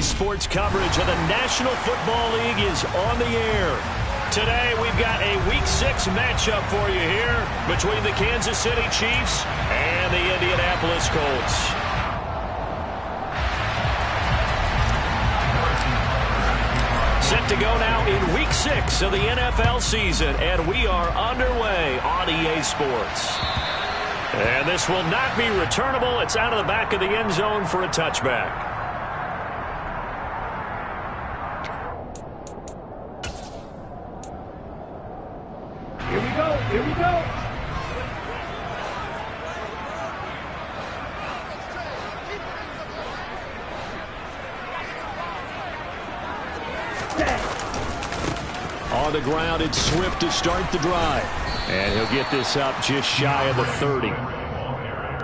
Sports coverage of the National Football League is on the air. Today, we've got a Week 6 matchup for you here between the Kansas City Chiefs and the Indianapolis Colts. Set to go now in Week 6 of the NFL season, and we are underway on EA Sports. And this will not be returnable. It's out of the back of the end zone for a touchback. Here we go. Here we go. On the ground, it's Swift to start the drive. And he'll get this up just shy of the 30.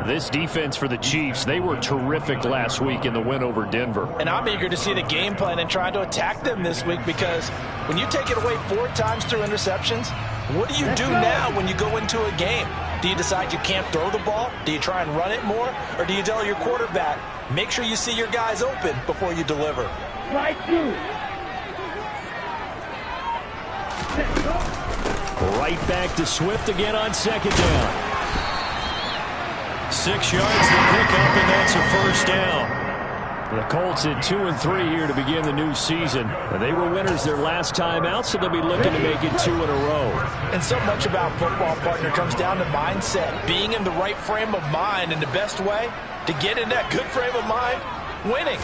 This defense for the Chiefs, they were terrific last week in the win over Denver. And I'm eager to see the game plan and try to attack them this week, because when you take it away 4 times through interceptions, what do you do now when you go into a game? Do you decide you can't throw the ball? Do you try and run it more? Or do you tell your quarterback, make sure you see your guys open before you deliver? Right through. Right back to Swift again on second down. 6 yards to pick up, and that's a first down. The Colts at 2-3 here to begin the new season. They were winners their last time out, so they'll be looking to make it 2 in a row. And so much about football, partner, comes down to mindset. Being in the right frame of mind, and the best way to get in that good frame of mind, winning.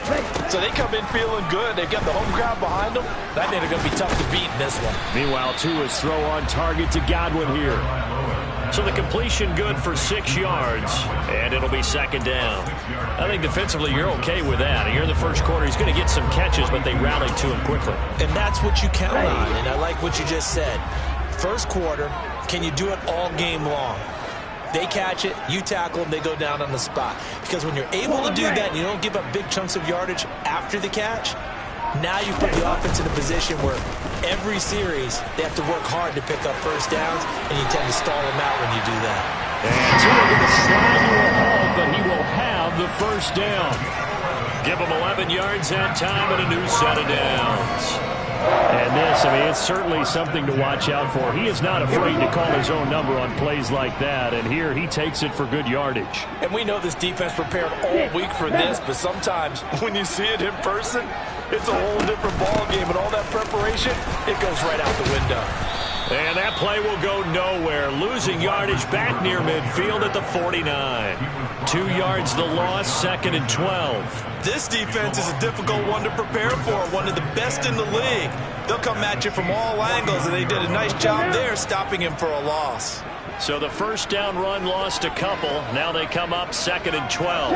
So they come in feeling good. They've got the home crowd behind them. I think they're going to be tough to beat in this one. Meanwhile, Tua's throw on target to Godwin here. So the completion good for 6 yards, and it'll be second down. I think defensively you're okay with that. Here in the first quarter, he's going to get some catches, but they rallied to him quickly. And that's what you count on, and I like what you just said. First quarter, can you do it all game long? They catch it, you tackle them, they go down on the spot. Because when you're able to do that and you don't give up big chunks of yardage after the catch, now you put the offense in a position where every series they have to work hard to pick up first downs, and you tend to stall them out when you do that. And Tua going to slide to a halt, but he will have the first down. Give him 11 yards that time and a new set of downs. And this, I mean, it's certainly something to watch out for. He is not afraid to call his own number on plays like that, and here he takes it for good yardage. And we know this defense prepared all week for this, but sometimes when you see it in person, it's a whole different ball game, and all that preparation, it goes right out the window. And that play will go nowhere, losing yardage back near midfield at the 49. 2 yards the loss, 2nd and 12. This defense is a difficult one to prepare for, one of the best in the league. They'll come at you from all angles, and they did a nice job there stopping him for a loss. So the first down run lost a couple. Now they come up 2nd and 12.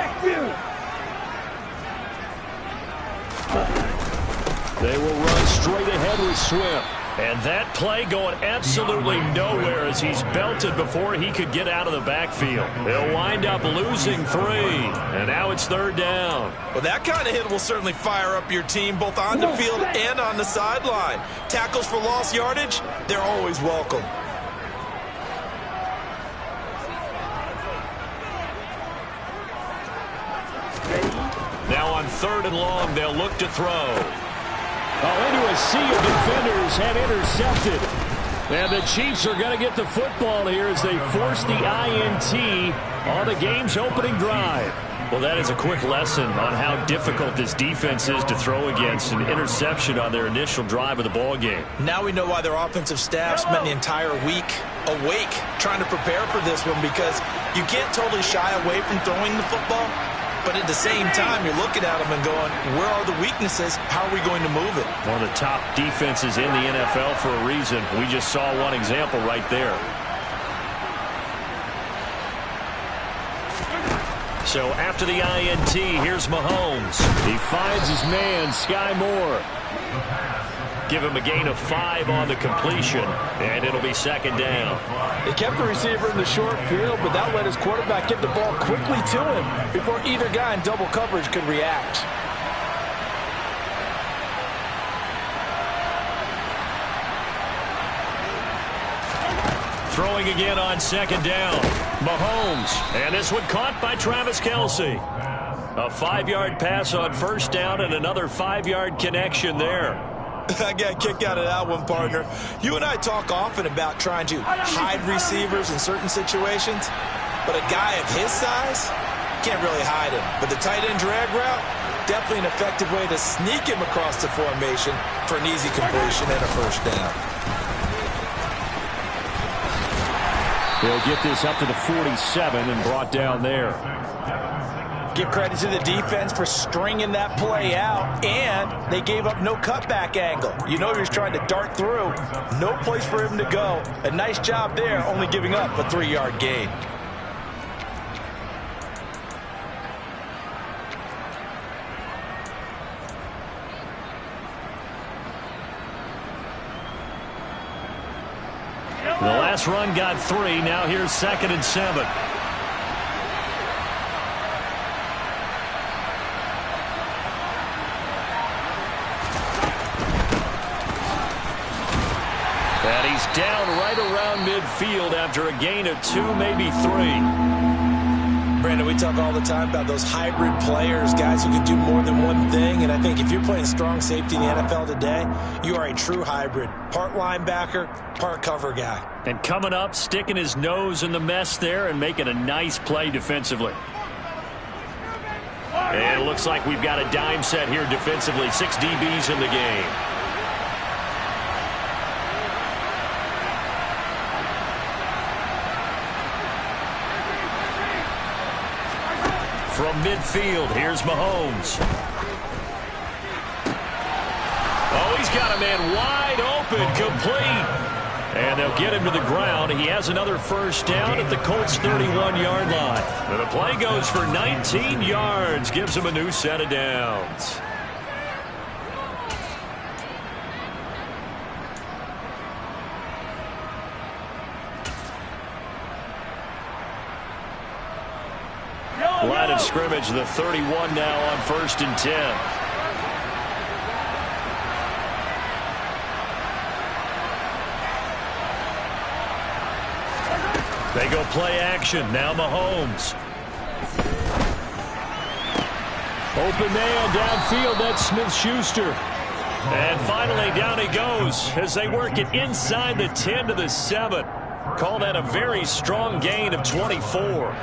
They will run straight ahead with Swift. And that play going absolutely nowhere as he's belted before he could get out of the backfield. They'll wind up losing 3. And now it's 3rd down. Well, that kind of hit will certainly fire up your team both on the field and on the sideline. Tackles for lost yardage, they're always welcome. Now on 3rd and long, they'll look to throw. Into a sea of defenders and intercepted. And the Chiefs are going to get the football here as they force the INT on the game's opening drive. Well, that is a quick lesson on how difficult this defense is to throw against. An interception on their initial drive of the ball game. Now we know why their offensive staff spent the entire week awake trying to prepare for this one, because you can't totally shy away from throwing the football. But at the same time, you're looking at them and going, where are the weaknesses? How are we going to move it? One of the top defenses in the NFL for a reason. We just saw one example right there. So after the INT, here's Mahomes. He finds his man, Sky Moore. Give him a gain of 5 on the completion, and it'll be 2nd down. They kept the receiver in the short field, but that let his quarterback get the ball quickly to him before either guy in double coverage could react. Throwing again on 2nd down. Mahomes, and this one caught by Travis Kelce. A 5-yard pass on first down and another 5-yard connection there. I got a kick out of that one, partner. You and I talk often about trying to hide receivers in certain situations, but a guy of his size can't really hide him. But the tight end drag route, definitely an effective way to sneak him across the formation for an easy completion and a first down. They'll get this up to the 47 and brought down there. Give credit to the defense for stringing that play out, and they gave up no cutback angle. You know he was trying to dart through. No place for him to go. A nice job there, only giving up a 3-yard gain. The last run got 3. Now here's 2nd and 7. And he's down right around midfield after a gain of 2, maybe 3. Brandon, we talk all the time about those hybrid players, guys who can do more than one thing. And I think if you're playing strong safety in the NFL today, you are a true hybrid. Part linebacker, part cover guy. And coming up, sticking his nose in the mess there and making a nice play defensively. And it looks like we've got a dime set here defensively. 6 DBs in the game. From midfield, here's Mahomes. Oh, he's got a man wide open, complete. And they'll get him to the ground. He has another first down at the Colts' 31-yard line. And the play goes for 19 yards, gives him a new set of downs. Line of scrimmage, the 31 now on 1st and 10. They go play action. Now Mahomes. Open man downfield. That's Smith-Schuster. And finally down he goes as they work it inside the 10 to the 7. Call that a very strong gain of 24.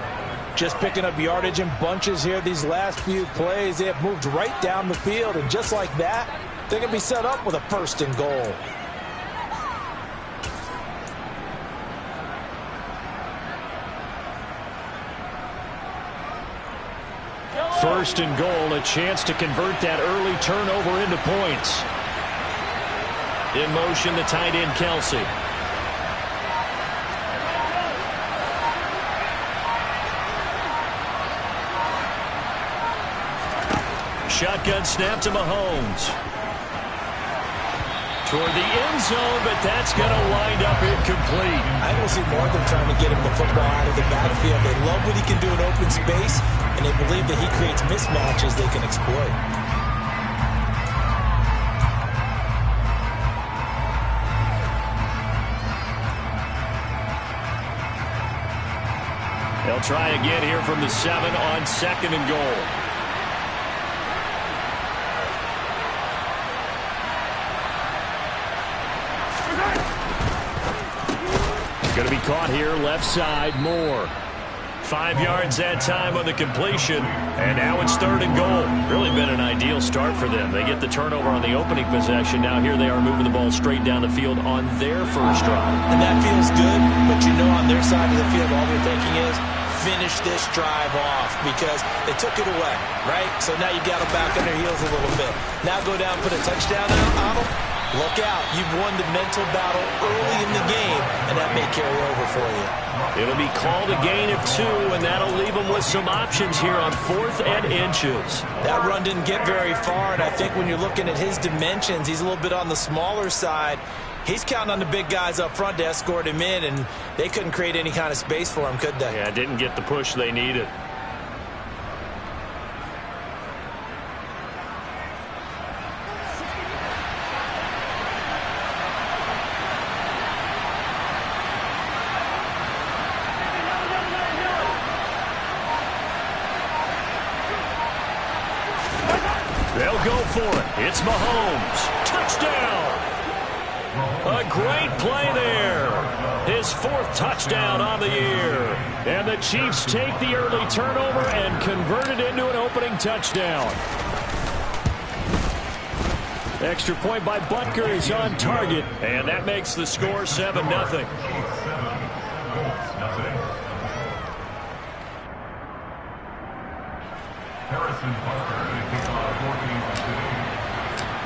Just picking up yardage in bunches here these last few plays. They have moved right down the field, and just like that, they're going to be set up with a 1st and goal. First and goal, a chance to convert that early turnover into points. In motion, the tight end, Kelsey. Shotgun snap to Mahomes. Toward the end zone, but that's going to wind up incomplete. I don't see more than trying to get him the football out of the backfield. They love what he can do in open space, and they believe that he creates mismatches they can exploit. They'll try again here from the 7 on 2nd and goal. Going to be caught here left side. Moore. 5 yards that time on the completion. And now it's 3rd and goal. Really been an ideal start for them. They get the turnover on the opening possession. Now here they are moving the ball straight down the field on their first drive. And that feels good, but you know on their side of the field all they're thinking is finish this drive off because they took it away, right? So now you got them back on their heels a little bit. Now go down, put a touchdown on them. Look out. You've won the mental battle early in the game, and that may carry over for you. It'll be called a gain of 2, and that'll leave them with some options here on 4th and inches. That run didn't get very far, and I think when you're looking at his dimensions, he's a little bit on the smaller side. He's counting on the big guys up front to escort him in, and they couldn't create any kind of space for him, could they? Yeah, didn't get the push they needed. They'll go for it. It's Mahomes. Touchdown. A great play there. His 4th touchdown on the year. And the Chiefs take the early turnover and convert it into an opening touchdown. Extra point by Butker is on target, and that makes the score 7-0.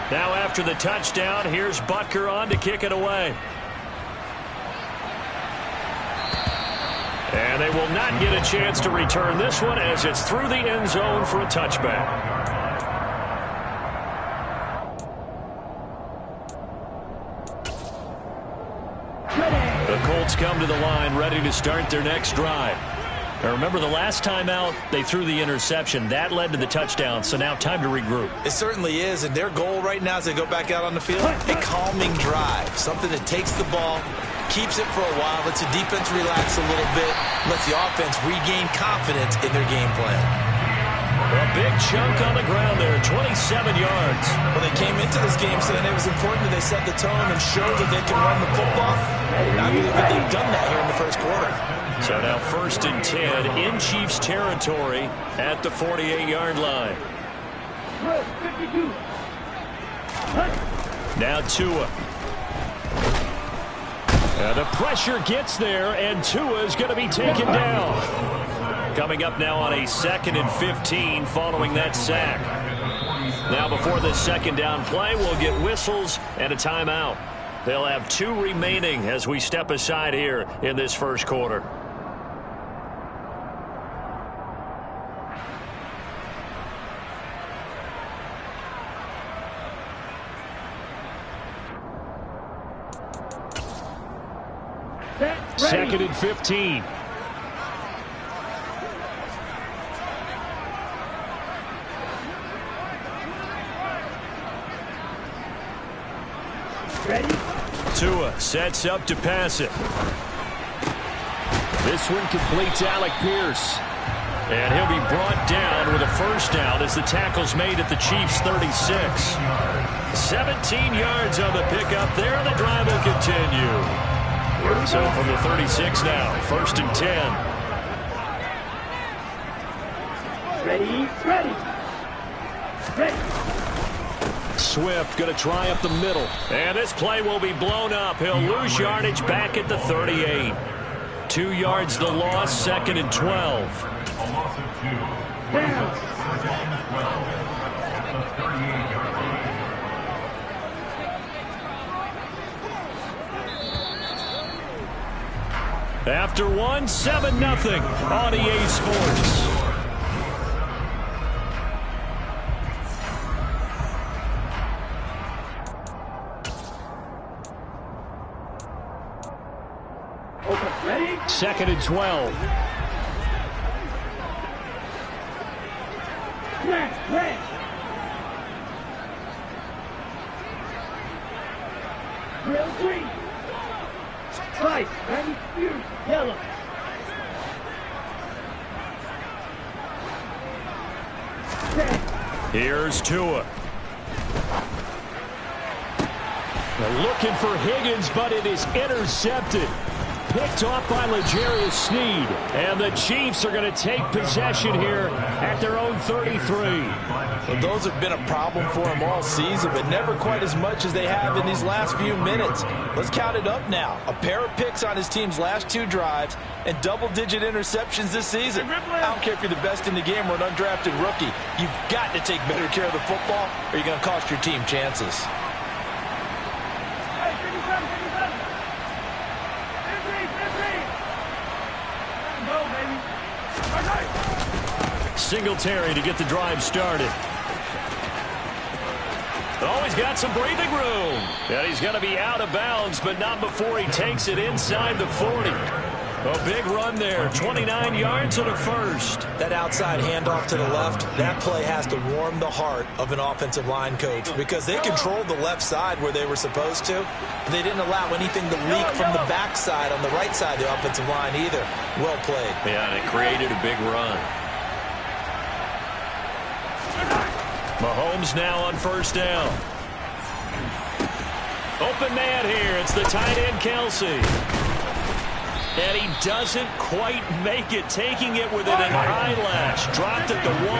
Now after the touchdown, here's Butker on to kick it away. And they will not get a chance to return this one as it's through the end zone for a touchback. The Colts come to the line ready to start their next drive. Now remember, the last time out, they threw the interception. That led to the touchdown, so now time to regroup. It certainly is, and their goal right now as they go back out on the field, a calming drive, something that takes the ball, keeps it for a while, lets the defense relax a little bit, lets the offense regain confidence in their game plan. A big chunk on the ground there, 27 yards. Well, they came into this game saying it was important that they set the tone and show that they can run the football. And I believe that they've done that here in the first quarter. So now 1st and 10 in Chiefs territory at the 48-yard line. Now Tua. The pressure gets there, and Tua is going to be taken down. Coming up now on a 2nd and 15 following that sack. Now before this second down play, we'll get whistles and a timeout. They'll have 2 remaining as we step aside here in this first quarter. Second and 15. Ready? Tua sets up to pass it. This one completes Alec Pierce. And he'll be brought down with a first down as the tackle's made at the Chiefs' 36. 17 yards on the pickup there. The drive will continue. So from the 36 now, 1st and 10. Ready? Ready? Ready? Swift going to try up the middle. And this play will be blown up. He'll lose yardage back at the 38. 2 yards the loss, 2nd and 12. After 1, 7-0 on EA Sports. Ready? 2nd and 12. Red. Real green. White. Ready? Yellow. Red. Here's Tua. They're looking for Higgins, but it is intercepted. Picked off by L'Jarius Sneed. And the Chiefs are going to take possession here at their own 33. Well, those have been a problem for them all season, but never quite as much as they have in these last few minutes. Let's count it up now. A pair of picks on his team's last 2 drives and double-digit interceptions this season. I don't care if you're the best in the game or an undrafted rookie. You've got to take better care of the football or you're going to cost your team chances. Singletary to get the drive started. Oh, he's got some breathing room. And he's going to be out of bounds, but not before he takes it inside the 40. A big run there, 29 yards and a first. That outside handoff to the left, that play has to warm the heart of an offensive line coach because they controlled the left side where they were supposed to. They didn't allow anything to leak from the backside on the right side of the offensive line either. Well played. Yeah, and it created a big run. Mahomes now on first down. Open man here. It's the tight end, Kelsey. And he doesn't quite make it, taking it within an eyelash. Dropped at the 1.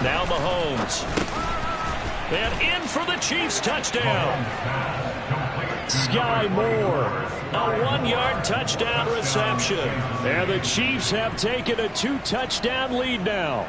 Now Mahomes. And in for the Chiefs touchdown. Sky Moore. A 1-yard touchdown reception. And the Chiefs have taken a 2-touchdown lead now.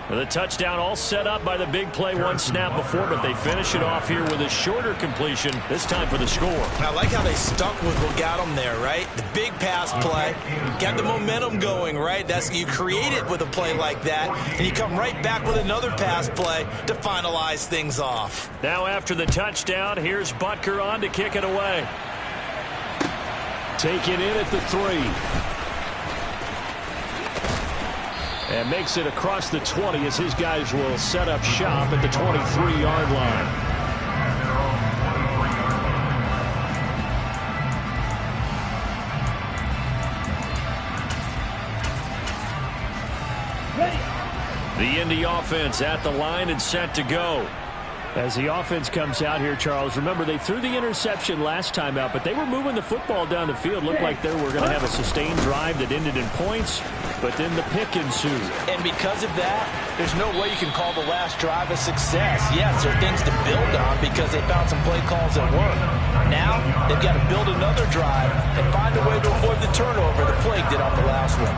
The touchdown all set up by the big play one snap before, but they finish it off here with a shorter completion, this time for the score. I like how they stuck with what got them there, right? The big pass play, got the momentum going, right? You create it with a play like that, and you come right back with another pass play to finalize things off. Now after the touchdown, here's Butker on to kick it away. Taken in at the 3. And makes it across the 20 as his guys will set up shop at the 23-yard line. The Indy offense at the line and set to go. As the offense comes out here, Charles, remember they threw the interception last time out, but they were moving the football down the field. Looked like they were going to have a sustained drive that ended in points, but then the pick ensued. And because of that, there's no way you can call the last drive a success. Yes, there are things to build on because they found some play calls that work. Now, they've got to build another drive and find a way to avoid the turnover the Plague did on the last one.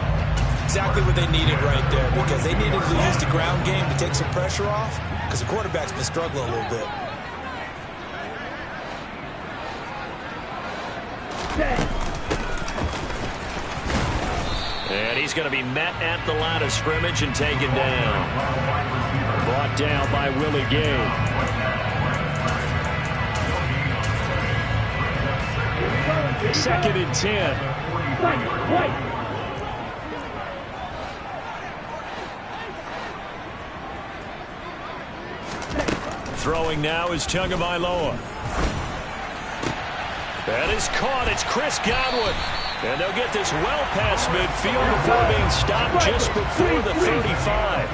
Exactly what they needed right there because they needed to use the ground game to take some pressure off because the quarterback's been struggling a little bit. And he's going to be met at the line of scrimmage and taken down. Brought down by Willie Gay. Second and 10. Throwing now is Tagovailoa. That is caught. It's Chris Godwin. And they'll get this well past midfield before being stopped just before the 35.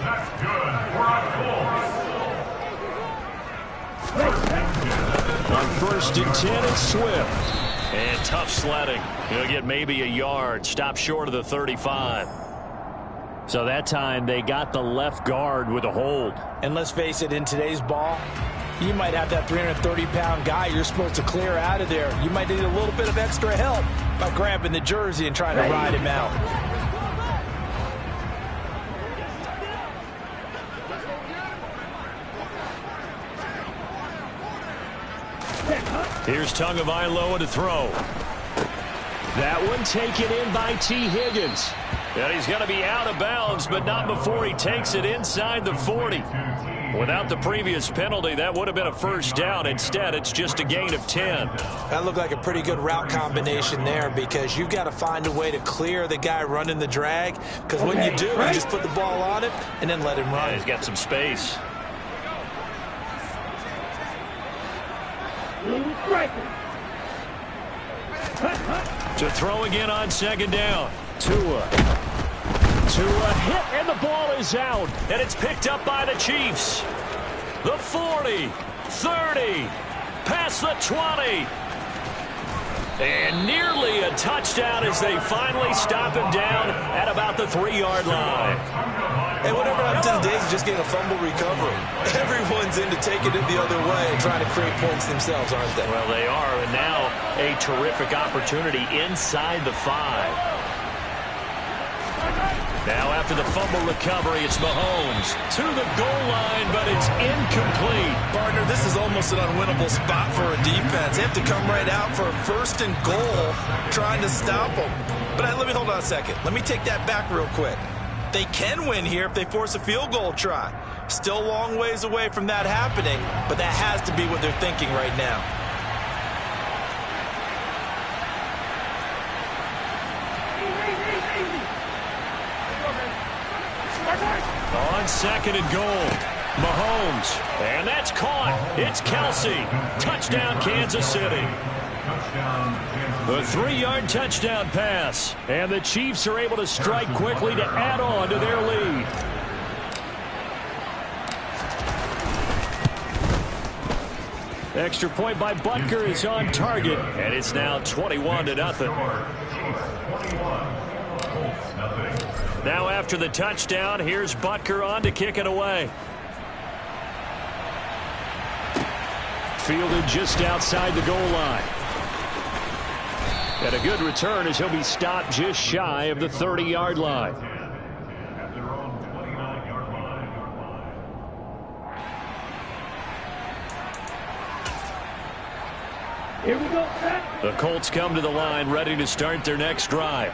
That's good. We're on On first and 10, it's Swift. And tough sledding. He'll get maybe a yard. Stop short of the 35. So that time they got the left guard with a hold. And let's face it, in today's ball, you might have that 330-pound guy you're supposed to clear out of there. You might need a little bit of extra help by grabbing the jersey and trying to ride him out. Here's Tagovailoa to throw. That one taken in by T. Higgins. And he's going to be out of bounds, but not before he takes it inside the 40. Without the previous penalty, that would have been a first down. Instead, it's just a gain of 10. That looked like a pretty good route combination there because you've got to find a way to clear the guy running the drag. Because when you do, you just put the ball on him and then let him run. Yeah, he's got some space. To throw again on second down. Tua hit, and the ball is out. And it's picked up by the Chiefs. The 40, 30, past the 20. And nearly a touchdown as they finally stop him down at about the 3-yard line. And whatever happened to the days of just getting a fumble recovery. Everyone's into taking it the other way and trying to create points themselves, aren't they? Well, they are, and now a terrific opportunity inside the 5. Now after the fumble recovery, it's Mahomes to the goal line, but it's incomplete. Partner, this is almost an unwinnable spot for a defense. They have to come right out for a first and goal trying to stop them. But let me hold on a second. Let me take that back real quick. They can win here if they force a field goal try. Still a long ways away from that happening, but that has to be what they're thinking right now. On second and goal, Mahomes. And that's caught. It's Kelsey. Touchdown, Kansas City. The 3-yard touchdown pass. And the Chiefs are able to strike quickly to add on to their lead. Extra point by Butker is on target. And it's now 21-0. Now after the touchdown, here's Butker on to kick it away. Fielded just outside the goal line. And a good return as he'll be stopped just shy of the 30-yard line. Here we go, set. The Colts come to the line ready to start their next drive.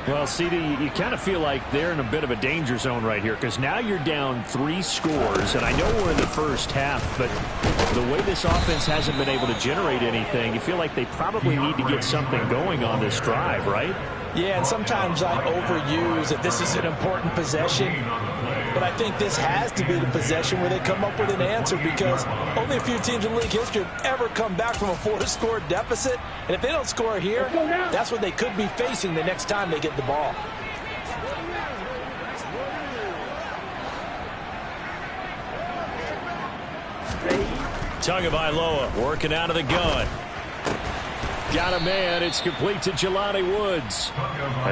Well, CD, you kind of feel like they're in a bit of a danger zone right here because now you're down 3 scores, and I know we're in the first half, but the way this offense hasn't been able to generate anything, you feel like they probably need to get something going on this drive, right? Yeah, and sometimes I overuse that this is an important possession, but I think this has to be the possession where they come up with an answer because only a few teams in league history have ever come back from a 4-score deficit, and if they don't score here, that's what they could be facing the next time they get the ball. Tagovailoa working out of the gun. Got a man. It's complete to Jelani Woods.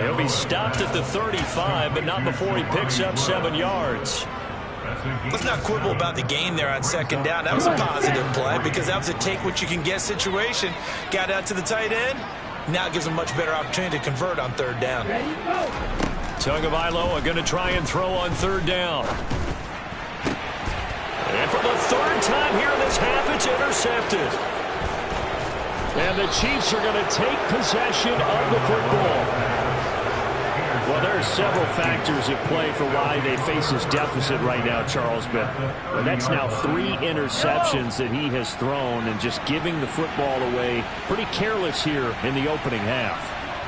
He'll be stopped at the 35, but not before he picks up 7 yards. Let's not quibble about the gain there on second down. That was a positive play because that was a take-what-you-can-get situation. Got out to the tight end. Now it gives him a much better opportunity to convert on third down. Tagovailoa going to try and throw on third down. And for the 3rd time here in this half, it's intercepted. And the Chiefs are going to take possession of the football. Well, there are several factors at play for why they face this deficit right now, Charles. But that's now 3 interceptions that he has thrown and just giving the football away pretty careless here in the opening half.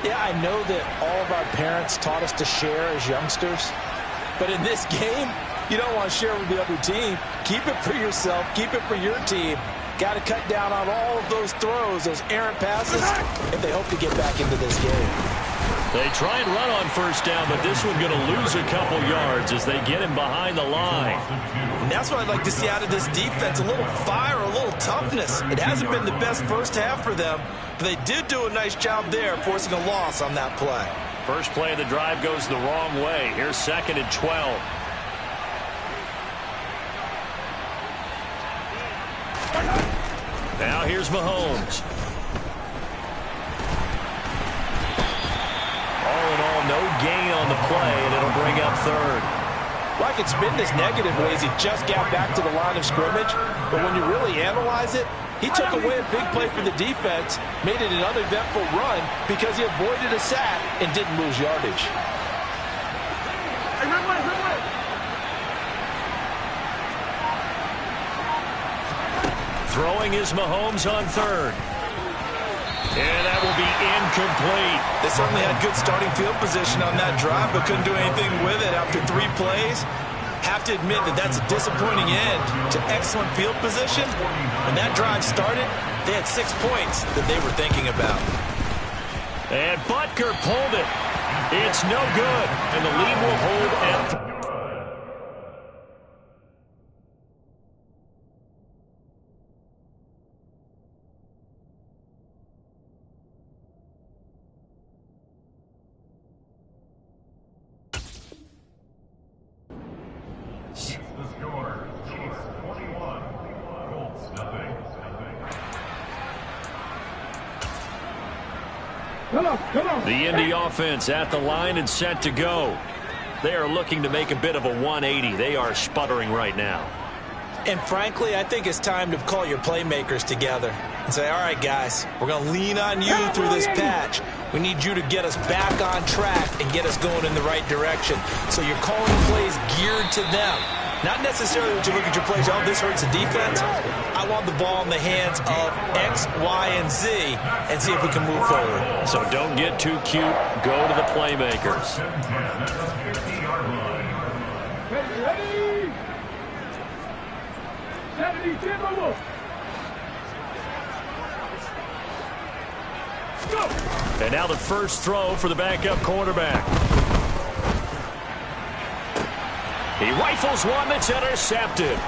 Yeah, I know that all of our parents taught us to share as youngsters. But in this game, you don't want to share with the other team. Keep it for yourself. Keep it for your team. Got to cut down on all of those throws, those errant passes, if they hope to get back into this game. They try and run on first down, but this one going to lose a couple yards as they get him behind the line. And that's what I'd like to see out of this defense, a little fire, a little toughness. It hasn't been the best first half for them, but they did do a nice job there, forcing a loss on that play. First play of the drive goes the wrong way. Here's 2nd and 12. Now here's Mahomes. All in all, no gain on the play, and it'll bring up 3rd. Well, I could spin this negatively as he just got back to the line of scrimmage, but when you really analyze it, he took away a big play for the defense, made it an uneventful run because he avoided a sack and didn't lose yardage. Throwing is Mahomes on 3rd. And that will be incomplete. They certainly had good starting field position on that drive, but couldn't do anything with it after 3 plays. Have to admit that that's a disappointing end to excellent field position. When that drive started, they had 6 points that they were thinking about. And Butker pulled it. It's no good. And the lead will hold at 3. The Indy offense at the line and set to go. They are looking to make a bit of a 180. They are sputtering right now. And frankly, I think it's time to call your playmakers together and say, all right, guys, we're going to lean on you through this patch. We need you to get us back on track and get us going in the right direction. So you're calling plays geared to them. Not necessarily that you look at your plays, oh, this hurts the defense. I want the ball in the hands of X, Y, and Z and see if we can move forward. So don't get too cute. Go to the playmakers. Ready? 70 move. Go. And now the first throw for the backup quarterback. He rifles one that's intercepted.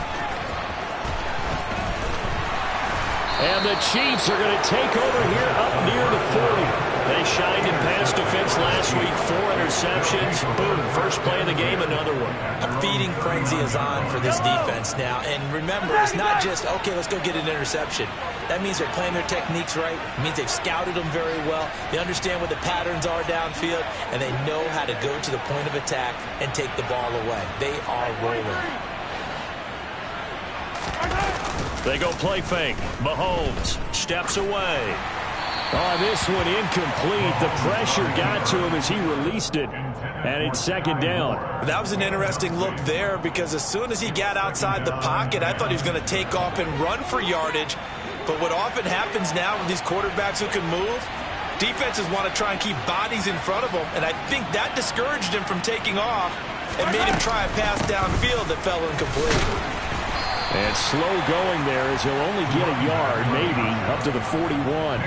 And the Chiefs are going to take over here up near the 40. They shined in pass defense last week. 4 interceptions. Boom. First play of the game, another one. A feeding frenzy is on for this defense now. And remember, it's not just, okay, let's go get an interception. That means they're playing their techniques right. It means they've scouted them very well. They understand what the patterns are downfield, and they know how to go to the point of attack and take the ball away. They are rolling. They go play fake. Mahomes steps away. Oh, this one incomplete. The pressure got to him as he released it. And it's second down. That was an interesting look there because as soon as he got outside the pocket, I thought he was going to take off and run for yardage. But what often happens now with these quarterbacks who can move, defenses want to try and keep bodies in front of them. And I think that discouraged him from taking off and made him try a pass downfield that fell incomplete. And slow going there as he'll only get a yard, maybe, up to the 41.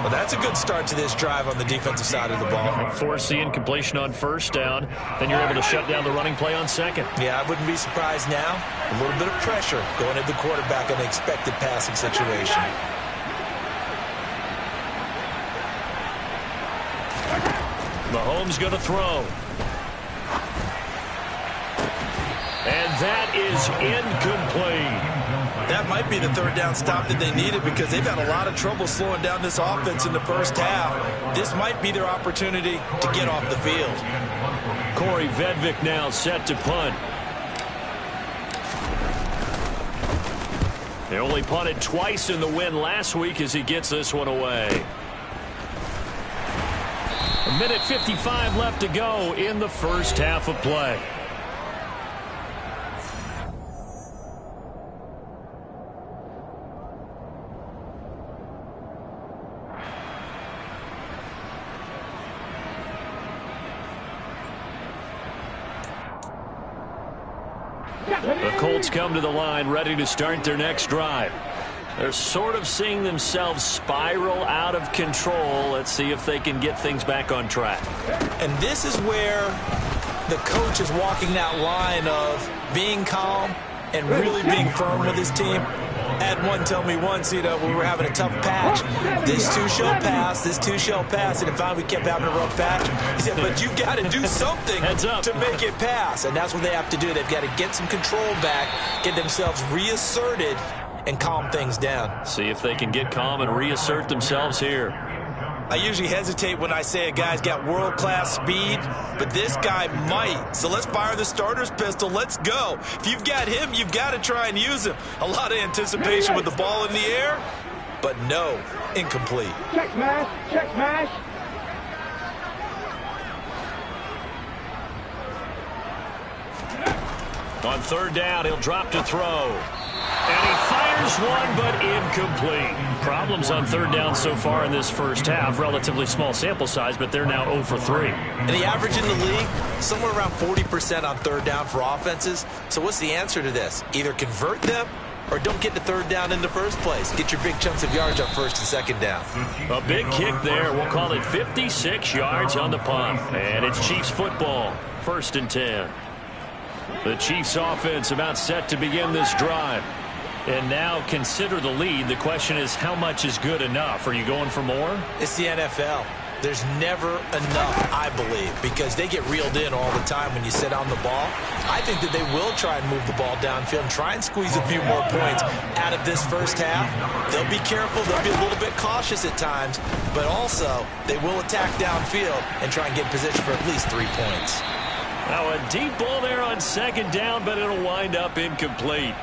Well, that's a good start to this drive on the defensive side of the ball. Force the incompletion on first down. Then you're able to shut down the running play on second. Yeah, I wouldn't be surprised now. A little bit of pressure going at the quarterback in the expected passing situation. Mahomes going to throw. And that is incomplete. That might be the third down stop that they needed because they've had a lot of trouble slowing down this offense in the first half. This might be their opportunity to get off the field. Corey Vedvik now set to punt. They only punted twice in the win last week as he gets this one away. 1:55 left to go in the first half of play. The Colts come to the line ready to start their next drive. They're sort of seeing themselves spiral out of control. Let's see if they can get things back on track. And this is where the coach is walking that line of being calm and really being firm with his team. I had one tell me once, we were having a tough patch. This too shall pass, this too shall pass. And finally we kept having a rough patch. He said, but you got to do something to make it pass. And that's what they have to do. They've got to get some control back, get themselves reasserted, and calm things down. See if they can get calm and reassert themselves here. I usually hesitate when I say a guy's got world-class speed, but this guy might. So let's fire the starter's pistol. Let's go. If you've got him, you've got to try and use him. A lot of anticipation with the ball in the air, but no, incomplete. Check smash, check smash. On third down, he'll drop to throw. And he fires one, but incomplete. Problems on third down so far in this first half. Relatively small sample size, but they're now 0 for 3. And the average in the league, somewhere around 40% on third down for offenses. So what's the answer to this? Either convert them or don't get to third down in the first place. Get your big chunks of yards on first and second down. A big kick there. We'll call it 56 yards on the punt. And it's Chiefs football. 1st and 10. The Chiefs offense about set to begin this drive. And now consider the lead. The question is, how much is good enough? Are you going for more? It's the NFL. There's never enough, I believe, because they get reeled in all the time when you sit on the ball. I think that they will try and move the ball downfield and try and squeeze a few more points out of this first half. They'll be careful. They'll be a little bit cautious at times, but also they will attack downfield and try and get in position for at least 3 points. Now a deep ball there on second down, but it'll wind up incomplete.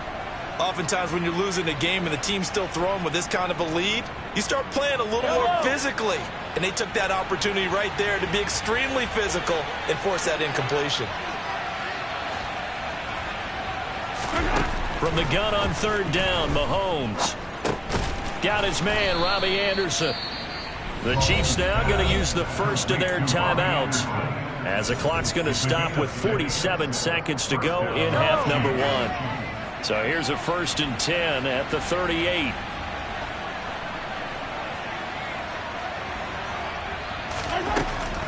Oftentimes when you're losing a game and the team's still throwing with this kind of a lead, you start playing a little more physically. And they took that opportunity right there to be extremely physical and force that incompletion. From the gun on third down, Mahomes. Got his man, Robbie Anderson. The Chiefs now going to use the first of their timeouts. as the clock's going to stop with 47 seconds to go in half number 1. So here's a 1st and 10 at the 38.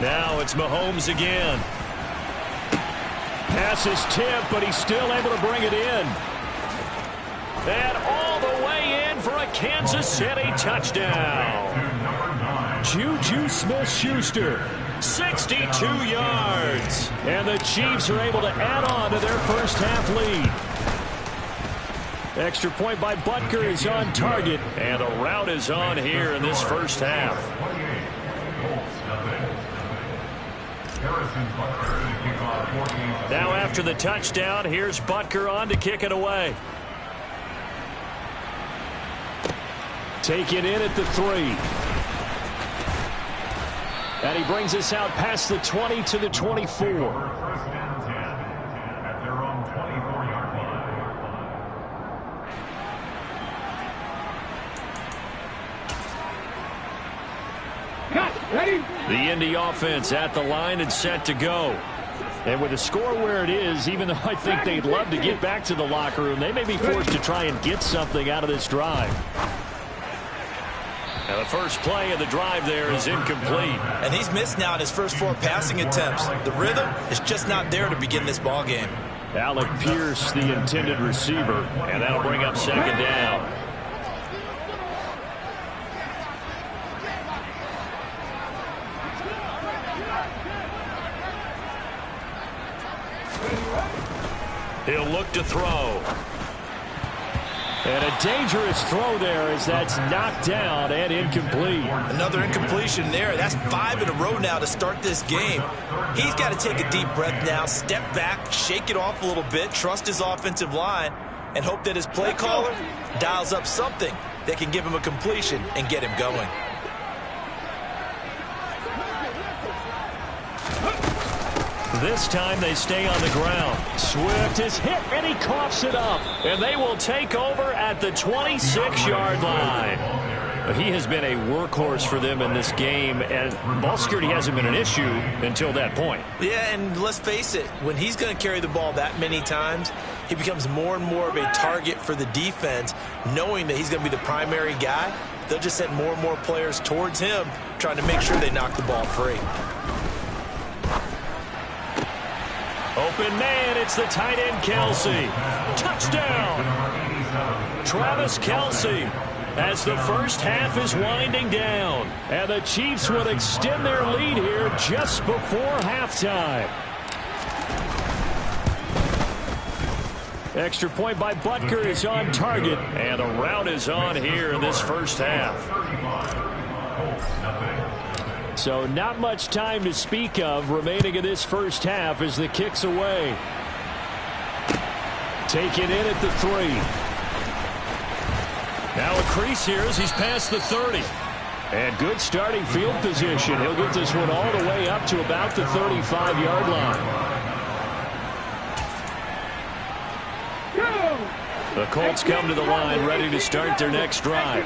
Now it's Mahomes again. Pass is tipped, but he's still able to bring it in. And all the way in for a Kansas City touchdown. Juju Smith-Schuster, 62 yards. And the Chiefs are able to add on to their first half lead. Extra point by Butker is on target. And a rout is on here in this first half. Now after the touchdown, here's Butker on to kick it away. Taken in at the 3. And he brings us out past the 20 to the 24. The Indy offense at the line and set to go. And with the score where it is, even though I think they'd love to get back to the locker room, they may be forced to try and get something out of this drive. Now the first play of the drive there is incomplete. And he's missed now in his first 4 passing attempts. The rhythm is just not there to begin this ball game. Alec Pierce, the intended receiver, and that'll bring up 2nd down. He'll look to throw. And a dangerous throw there as that's knocked down and incomplete. Another incompletion there. That's 5 in a row now to start this game. He's got to take a deep breath now, step back, shake it off a little bit, trust his offensive line, and hope that his play caller dials up something that can give him a completion and get him going. This time they stay on the ground. Swift is hit, and he coughs it up. And they will take over at the 26-yard line. He has been a workhorse for them in this game, and ball security hasn't been an issue until that point. Yeah, and let's face it, when he's going to carry the ball that many times, he becomes more and more of a target for the defense, knowing that he's going to be the primary guy. They'll just send more and more players towards him, trying to make sure they knock the ball free. Open man, it's the tight end, Kelsey. Touchdown! Travis Kelsey, as the first half is winding down. And the Chiefs would extend their lead here just before halftime. Extra point by Butker is on target. And a rout is on here in this first half. So not much time to speak of remaining in this first half as the kick's away. Taken in at the 3. Now a crease here as he's past the 30. And good starting field position. He'll get this one all the way up to about the 35-yard line. The Colts come to the line ready to start their next drive.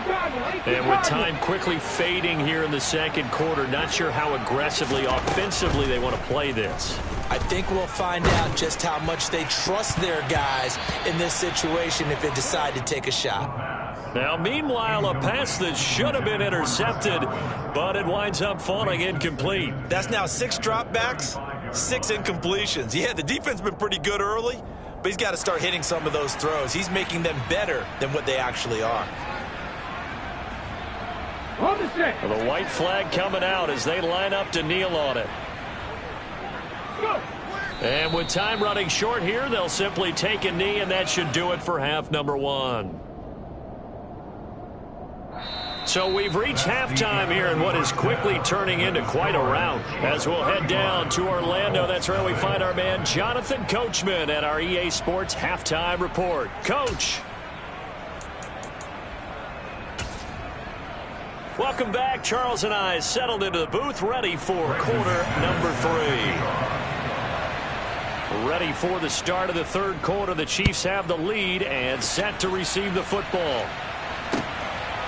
And with time quickly fading here in the second quarter, not sure how aggressively, offensively they want to play this. I think we'll find out just how much they trust their guys in this situation if they decide to take a shot. Now, meanwhile, a pass that should have been intercepted, but it winds up falling incomplete. That's now 6 dropbacks, 6 incompletions. Yeah, the defense has been pretty good early, but he's got to start hitting some of those throws. He's making them better than what they actually are. The white flag coming out as they line up to kneel on it. And with time running short here, they'll simply take a knee, and that should do it for half number 1. So we've reached halftime here in what is quickly turning into quite a rout. As we'll head down to Orlando, that's where we find our man Jonathan Coachman at our EA Sports Halftime Report. Coach. Welcome back. Charles and I settled into the booth, ready for quarter number 3. Ready for the start of the third quarter. The Chiefs have the lead and set to receive the football.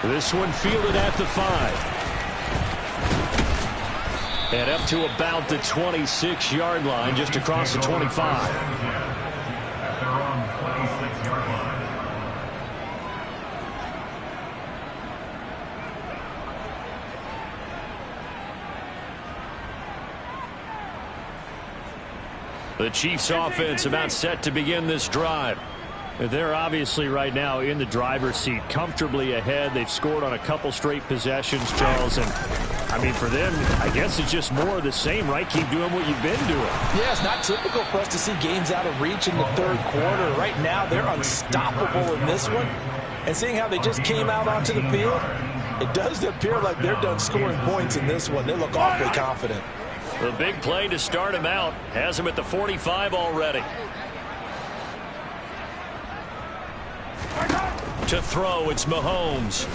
This one fielded at the 5. And up to about the 26-yard line, just across the 25. The Chiefs offense about set to begin this drive. They're obviously right now in the driver's seat, comfortably ahead. They've scored on a couple straight possessions, Charles. And, I mean, for them, I guess it's just more of the same, right? Keep doing what you've been doing. Yeah, it's not typical for us to see games out of reach in the third quarter. Right now, they're unstoppable in this one. And seeing how they just came out onto the field, it does appear like they're done scoring points in this one. They look awfully confident. The big play to start him out has him at the 45 already. To throw, it's Mahomes.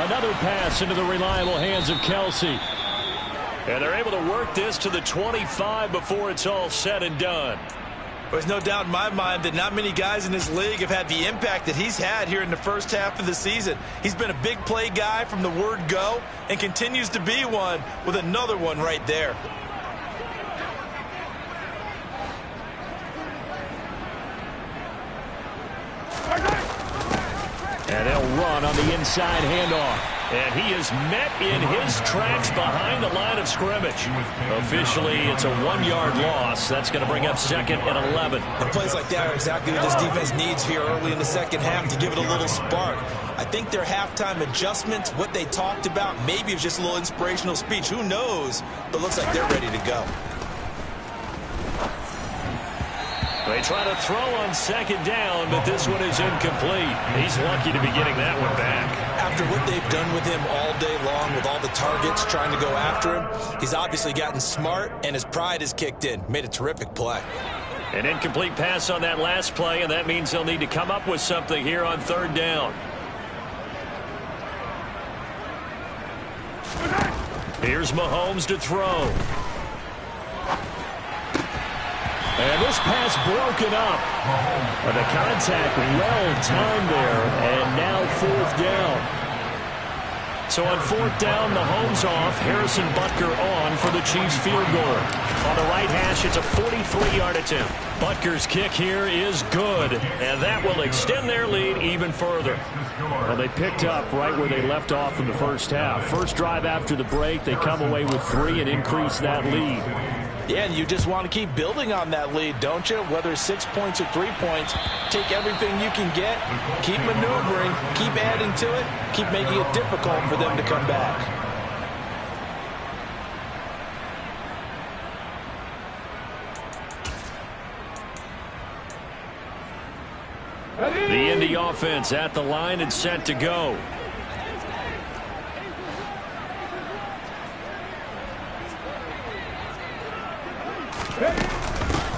Another pass into the reliable hands of Kelsey. And they're able to work this to the 25 before it's all said and done. There's no doubt in my mind that not many guys in this league have had the impact that he's had here in the first half of the season. He's been a big play guy from the word go and continues to be one with another one right there. And they'll run on the inside handoff. And he is met in his tracks behind the line of scrimmage. Officially, it's a 1-yard loss. That's going to bring up 2nd and 11. And plays like that are exactly what this defense needs here early in the second half to give it a little spark. I think their halftime adjustments, what they talked about, maybe it was just a little inspirational speech. Who knows? But looks like they're ready to go. They try to throw on 2nd down, but this one is incomplete. He's lucky to be getting that one back. After what they've done with him all day long with all the targets trying to go after him, he's obviously gotten smart, and his pride has kicked in. Made a terrific play. An incomplete pass on that last play, and that means they'll need to come up with something here on 3rd down. Here's Mahomes to throw. And this pass broken up. But the contact well timed there, and now 4th down. So on 4th down, Mahomes off, Harrison Butker on for the Chiefs field goal. On the right hash, it's a 43-yard attempt. Butker's kick here is good, and that will extend their lead even further. Well, they picked up right where they left off in the first half. First drive after the break, they come away with 3 and increase that lead. Yeah, and you just want to keep building on that lead, don't you? Whether it's 6 points or 3 points, take everything you can get, keep maneuvering, keep adding to it, keep making it difficult for them to come back. The Indy offense at the line and set to go.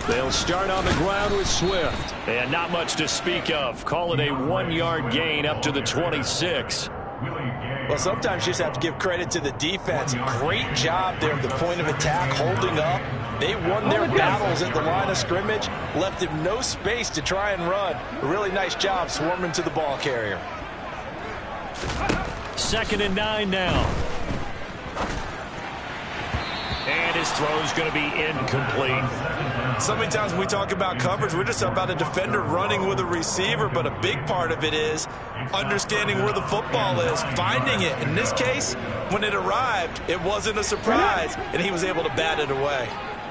They'll start on the ground with Swift. And not much to speak of. Call it a 1-yard gain up to the 26. Well, sometimes you just have to give credit to the defense. Great job there at the point of attack, holding up. They won their battles at the line of scrimmage, left him no space to try and run. A really nice job swarming to the ball carrier. 2nd and 9 now. And his throw's going to be incomplete. So many times when we talk about coverage, we're just about a defender running with a receiver, but a big part of it is understanding where the football is, finding it. In this case, when it arrived, it wasn't a surprise, and he was able to bat it away.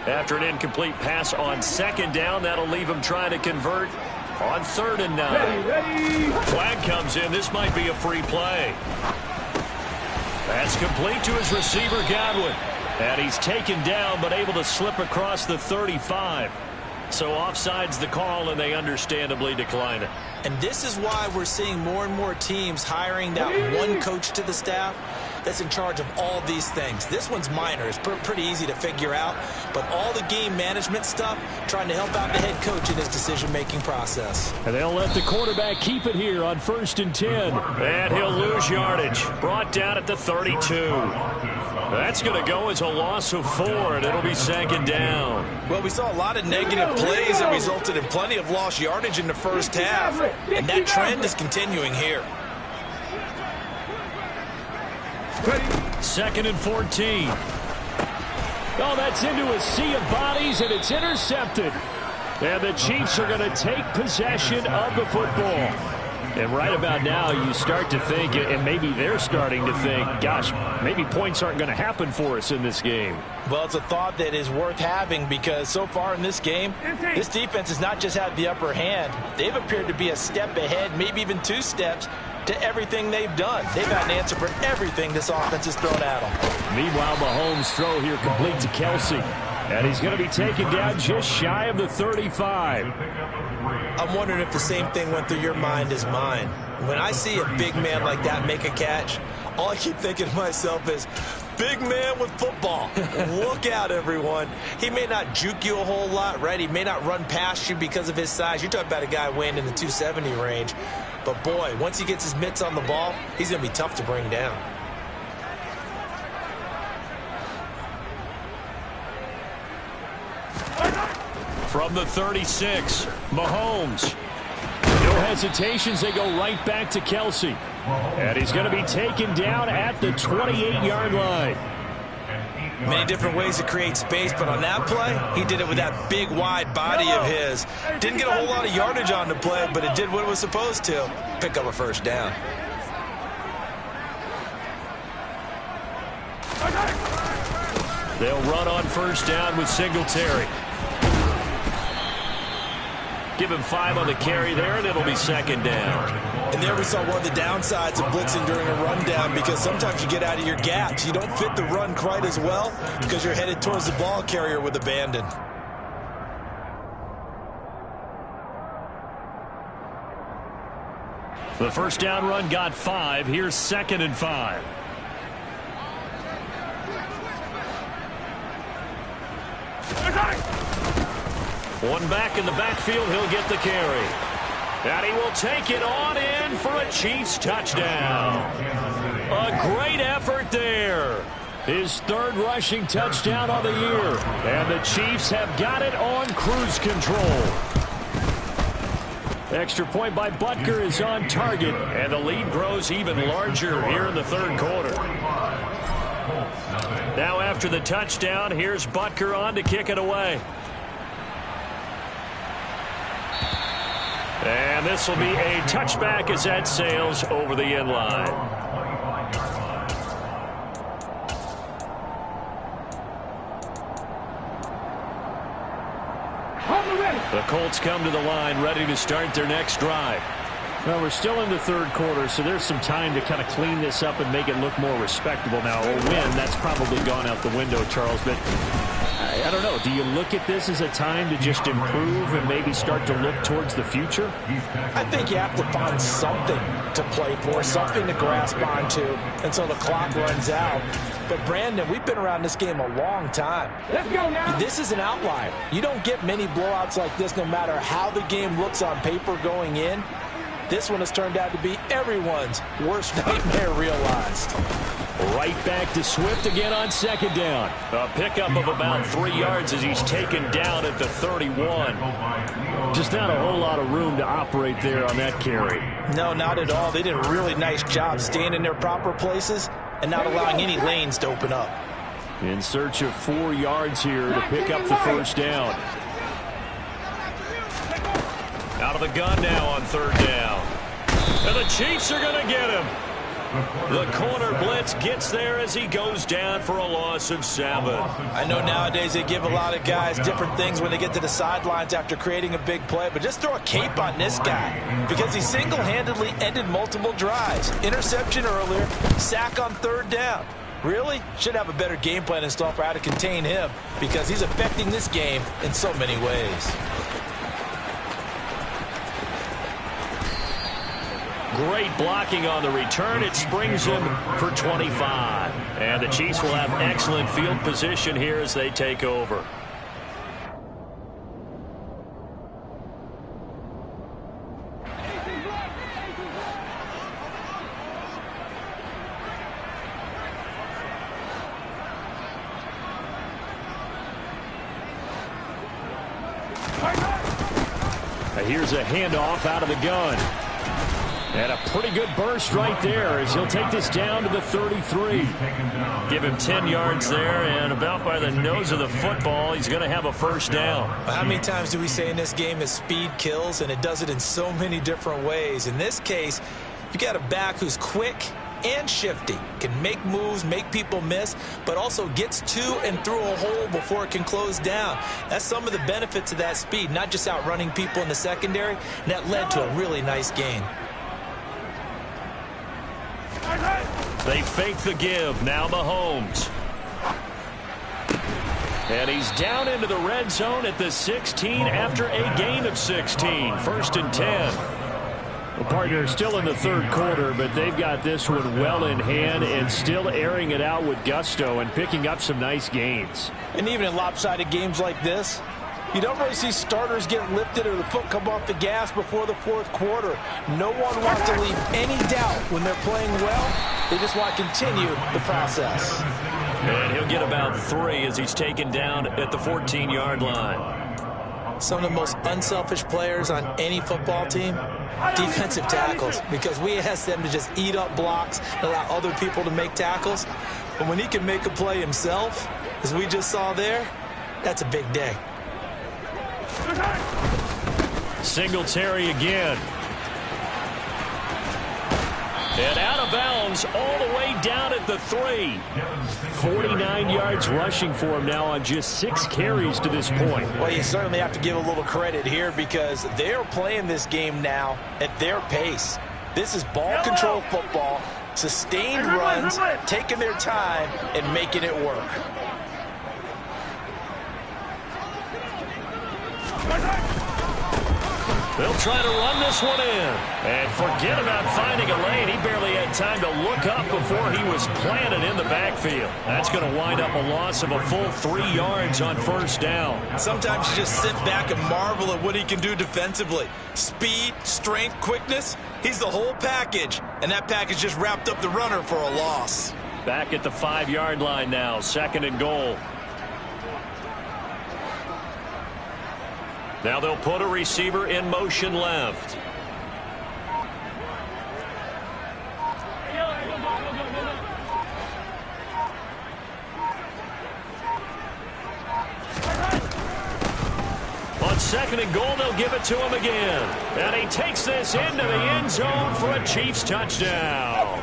After an incomplete pass on 2nd down, that'll leave him trying to convert on 3rd and 9. Flag comes in. This might be a free play. That's complete to his receiver, Godwin. And he's taken down, but able to slip across the 35. So offside's the call, and they understandably decline it. And this is why we're seeing more and more teams hiring that one coach to the staff that's in charge of all these things. This one's minor. It's pretty easy to figure out. But all the game management stuff, trying to help out the head coach in his decision-making process. And they'll let the quarterback keep it here on 1st and 10. And he'll lose yardage. Brought down at the 32. That's going to go as a loss of 4, and it'll be 2nd down. Well, we saw a lot of negative plays that resulted in plenty of lost yardage in the first half, and that trend is continuing here. Ready. 2nd and 14. Oh, that's into a sea of bodies, and it's intercepted. And the Chiefs are going to take possession of the football. And right about now, you start to think, and maybe they're starting to think, gosh, maybe points aren't going to happen for us in this game. Well, it's a thought that is worth having because so far in this game, this defense has not just had the upper hand. They've appeared to be a step ahead, maybe even 2 steps, to everything they've done. They've had an answer for everything this offense has thrown at them. Meanwhile, Mahomes' throw here complete to Kelsey. And he's going to be taken down just shy of the 35. I'm wondering if the same thing went through your mind as mine. When I see a big man like that make a catch, all I keep thinking to myself is, big man with football. Look out, everyone. He may not juke you a whole lot, right? He may not run past you because of his size. You're talking about a guy weighing in the 270 range. But, boy, once he gets his mitts on the ball, he's going to be tough to bring down. From the 36, Mahomes. No hesitations, they go right back to Kelsey. And he's going to be taken down at the 28-yard line. Many different ways to create space, but on that play, he did it with that big, wide body of his. Didn't get a whole lot of yardage on the play, but it did what it was supposed to. Pick up a first down. They'll run on first down with Singletary. Give him 5 on the carry there, and it'll be 2nd down. And there we saw one of the downsides of blitzing during a rundown because sometimes you get out of your gaps. You don't fit the run quite as well because you're headed towards the ball carrier with abandon. The first down run got 5. Here's 2nd and 5. One back in the backfield, he'll get the carry. And he will take it on in for a Chiefs touchdown. A great effort there. His 3rd rushing touchdown on the year. And the Chiefs have got it on cruise control. Extra point by Butker is on target. And the lead grows even larger here in the 3rd quarter. Now after the touchdown, here's Butker on to kick it away. And this will be a touchback as that sails over the end line. The Colts come to the line ready to start their next drive. Well, we're still in the 3rd quarter, so there's some time to kind of clean this up and make it look more respectable. Now, a win, that's probably gone out the window, Charles, but I don't know. Do you look at this as a time to just improve and maybe start to look towards the future? I think you have to find something to play for, something to grasp onto until the clock runs out. But, Brandon, we've been around this game a long time. Let's go now. This is an outlier. You don't get many blowouts like this no matter how the game looks on paper going in. This one has turned out to be everyone's worst nightmare realized. Right back to Swift again on 2nd down. A pickup of about 3 yards as he's taken down at the 31. Just not a whole lot of room to operate there on that carry. No, not at all. They did a really nice job staying in their proper places and not allowing any lanes to open up. In search of 4 yards here to pick up the first down. Out of the gun now on 3rd down. And the Chiefs are going to get him. The corner blitz gets there as he goes down for a loss of 7. I know nowadays they give a lot of guys different things when they get to the sidelines after creating a big play, but just throw a cape on this guy because he single-handedly ended multiple drives. Interception earlier, sack on 3rd down. Really? Should have a better game plan installed for how to contain him because he's affecting this game in so many ways. Great blocking on the return. It springs him for 25. And the Chiefs will have excellent field position here as they take over. Here's a handoff out of the gun. And a pretty good burst right there as he'll take this down to the 33. Give him 10 yards there, and about by the nose of the football, he's going to have a first down. How many times do we say in this game is speed kills, and it does it in so many different ways. In this case, you got a back who's quick and shifty, can make moves, make people miss, but also gets to and through a hole before it can close down. That's some of the benefits of that speed, not just outrunning people in the secondary, and that led to a really nice gain. They fake the give. Now Mahomes. And he's down into the red zone at the 16 after a gain of 16. First and 10. Well, partner, still in the third quarter, but they've got this one well in hand and still airing it out with gusto and picking up some nice gains. And even in lopsided games like this, you don't really see starters get lifted or the foot come off the gas before the fourth quarter. No one wants to leave any doubt when they're playing well. They just want to continue the process. And he'll get about 3 as he's taken down at the 14-yard line. Some of the most unselfish players on any football team, defensive tackles, because we ask them to just eat up blocks and allow other people to make tackles. But when he can make a play himself, as we just saw there, that's a big day. Singletary again. And out of bounds all the way down at the 3. 49 yards rushing for him now on just 6 carries to this point. Well, you certainly have to give a little credit here because they're playing this game now at their pace. This is ball control football, sustained runs, taking their time and making it work. They'll try to run this one in. And forget about finding a lane. He barely had time to look up before he was planted in the backfield. That's going to wind up a loss of a full 3 yards on first down. Sometimes you just sit back and marvel at what he can do defensively. Speed, strength, quickness. He's the whole package. And that package just wrapped up the runner for a loss. Back at the 5-yard line now. 2nd and goal. Now they'll put a receiver in motion left. On 2nd and goal, they'll give it to him again. And he takes this into the end zone for a Chiefs touchdown.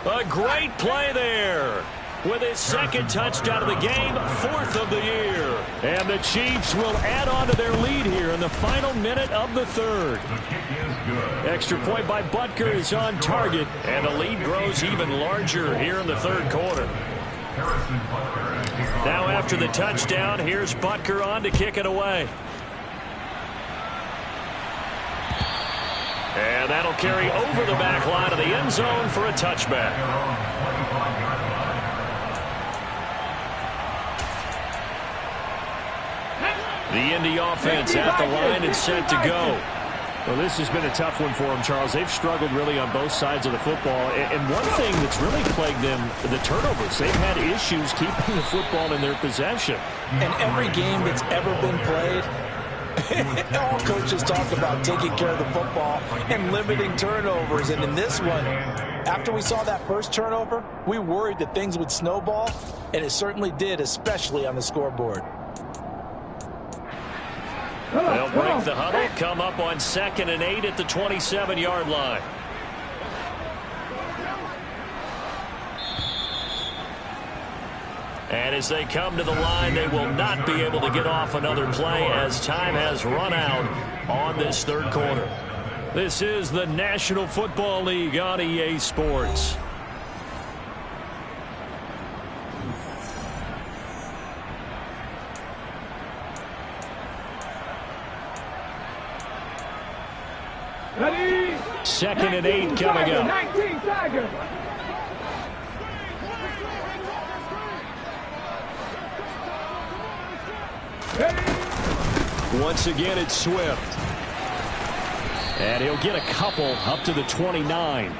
A great play there. With his 2nd touchdown of the game, 4th of the year. And the Chiefs will add on to their lead here in the final minute of the 3rd. Extra point by Butker is on target, and the lead grows even larger here in the 3rd quarter. Now after the touchdown, here's Butker on to kick it away. And that'll carry over the back line of the end zone for a touchback. The Indy offense at the line and set to go. Well, this has been a tough one for them, Charles. They've struggled really on both sides of the football. And one thing that's really plagued them, the turnovers. They've had issues keeping the football in their possession. And every game that's ever been played, all coaches talk about taking care of the football and limiting turnovers. And in this one, after we saw that first turnover, we worried that things would snowball, and it certainly did, especially on the scoreboard. They'll break the huddle, come up on 2nd and 8 at the 27-yard line. And as they come to the line, they will not be able to get off another play as time has run out on this 3rd quarter. This is the National Football League on EA Sports. Ready? 2nd and 8 coming up. 19 Tigers. Once again, it's Swift. And he'll get a couple up to the 29.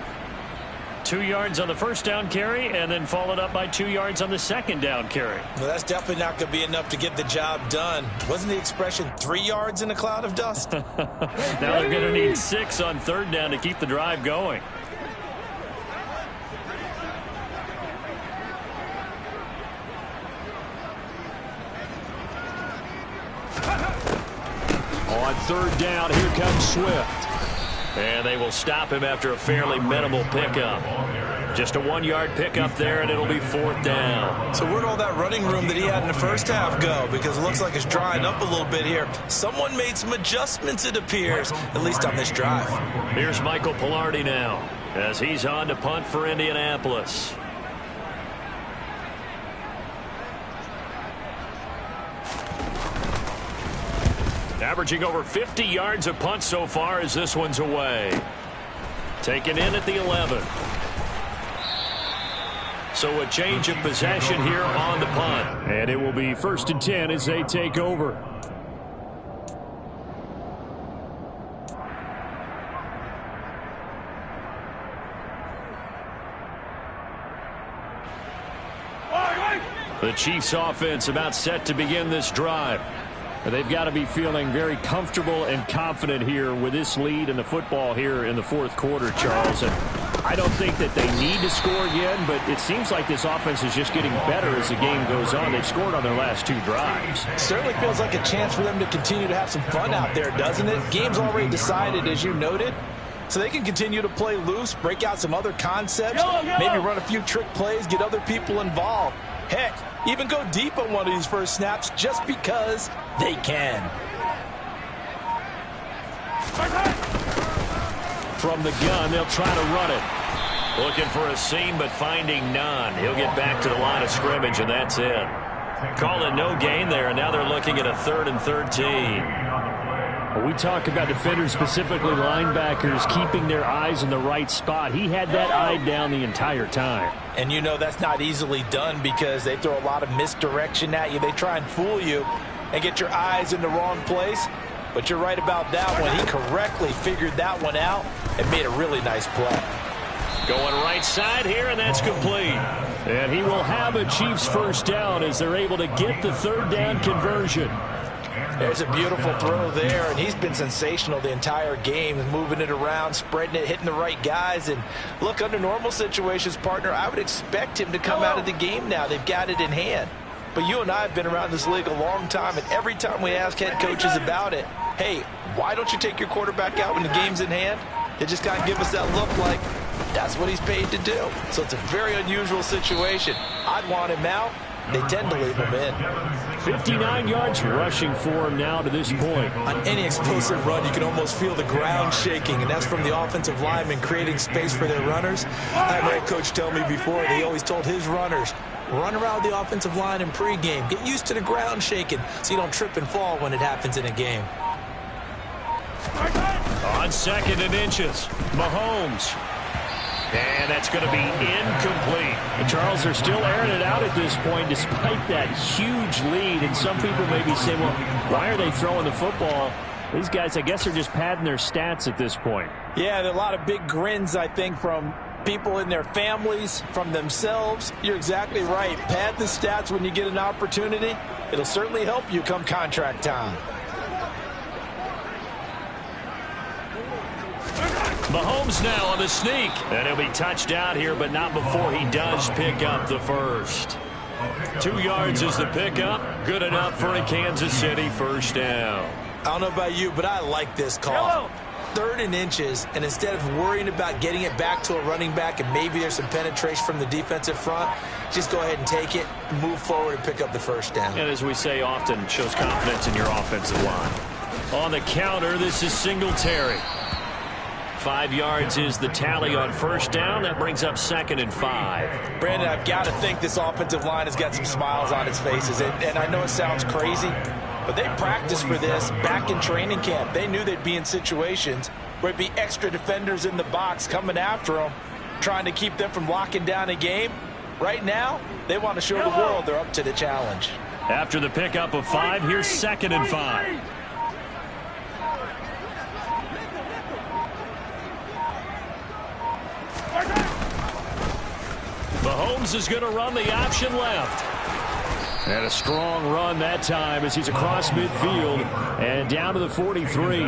2 yards on the first down carry, and then followed up by 2 yards on the second down carry. Well, that's definitely not going to be enough to get the job done. Wasn't the expression 3 yards in a cloud of dust? Now they're going to need 6 on third down to keep the drive going. On third down, here comes Swift. And they will stop him after a fairly minimal pickup. Just a 1-yard pickup there, and it'll be fourth down. So where'd all that running room that he had in the first half go? Because it looks like it's drying up a little bit here. Someone made some adjustments, it appears, at least on this drive. Here's Michael Pilardi now as he's on to punt for Indianapolis. Averaging over 50 yards a punt so far as this one's away. Taken in at the 11. So a change of possession here on the punt. And it will be 1st and 10 as they take over. The Chiefs offense about set to begin this drive. They've got to be feeling very comfortable and confident here with this lead in the football here in the fourth quarter, Charles. And I don't think that they need to score again, but it seems like this offense is just getting better as the game goes on. They've scored on their last 2 drives. Certainly feels like a chance for them to continue to have some fun out there, doesn't it? Game's already decided, as you noted. So they can continue to play loose, break out some other concepts, maybe run a few trick plays, get other people involved. Heck, even go deep on one of these first snaps just because they can. From the gun, they'll try to run it. Looking for a seam, but finding none. He'll get back to the line of scrimmage, and that's it. Call it no gain there, and now they're looking at a 3rd and 13. We talk about defenders, specifically linebackers, keeping their eyes in the right spot. He had that eye down the entire time. And you know that's not easily done because they throw a lot of misdirection at you. They try and fool you and get your eyes in the wrong place. But you're right about that one. He correctly figured that one out and made a really nice play. Going right side here, and that's complete. And he will have a Chiefs first down as they're able to get the 3rd down conversion. There's a beautiful throw there, and he's been sensational the entire game, moving it around, spreading it, hitting the right guys. And look, under normal situations, partner, I would expect him to come out of the game now. They've got it in hand. But you and I have been around this league a long time, and every time we ask head coaches about it, hey, why don't you take your quarterback out when the game's in hand? They just kind of give us that look like that's what he's paid to do. So it's a very unusual situation. I'd want him out. They tend to leave him in. 59 yards rushing for him now to this point. On any explosive run, you can almost feel the ground shaking, and that's from the offensive linemen creating space for their runners. I had a coach tell me before, they always told his runners, run around the offensive line in pregame. Get used to the ground shaking so you don't trip and fall when it happens in a game. On 2nd and inches, Mahomes. And that's going to be incomplete. And Charles, they're still airing it out at this point despite that huge lead. And some people may be saying, well, why are they throwing the football? These guys, I guess, are just padding their stats at this point. Yeah, there are a lot of big grins, I think, from people in their families, from themselves. You're exactly right. Pad the stats when you get an opportunity. It'll certainly help you come contract time. Mahomes now on the sneak. And he'll be touched out here, but not before he does pick up the first. 2 yards is the pickup. Good enough for a Kansas City first down. I don't know about you, but I like this call. 3rd and inches, and instead of worrying about getting it back to a running back and maybe there's some penetration from the defensive front, just go ahead and take it, move forward, and pick up the first down. And as we say often, shows confidence in your offensive line. On the counter, this is Singletary. 5 yards is the tally on first down. That brings up 2nd and 5. Brandon, I've got to think this offensive line has got some smiles on its faces. And I know it sounds crazy, but they practiced for this back in training camp. They knew they'd be in situations where it'd be extra defenders in the box coming after them, trying to keep them from locking down a game. Right now, they want to show the world they're up to the challenge. After the pickup of 5, here's 2nd and 5. Mahomes is going to run the option left. And a strong run that time as he's across midfield and down to the 43.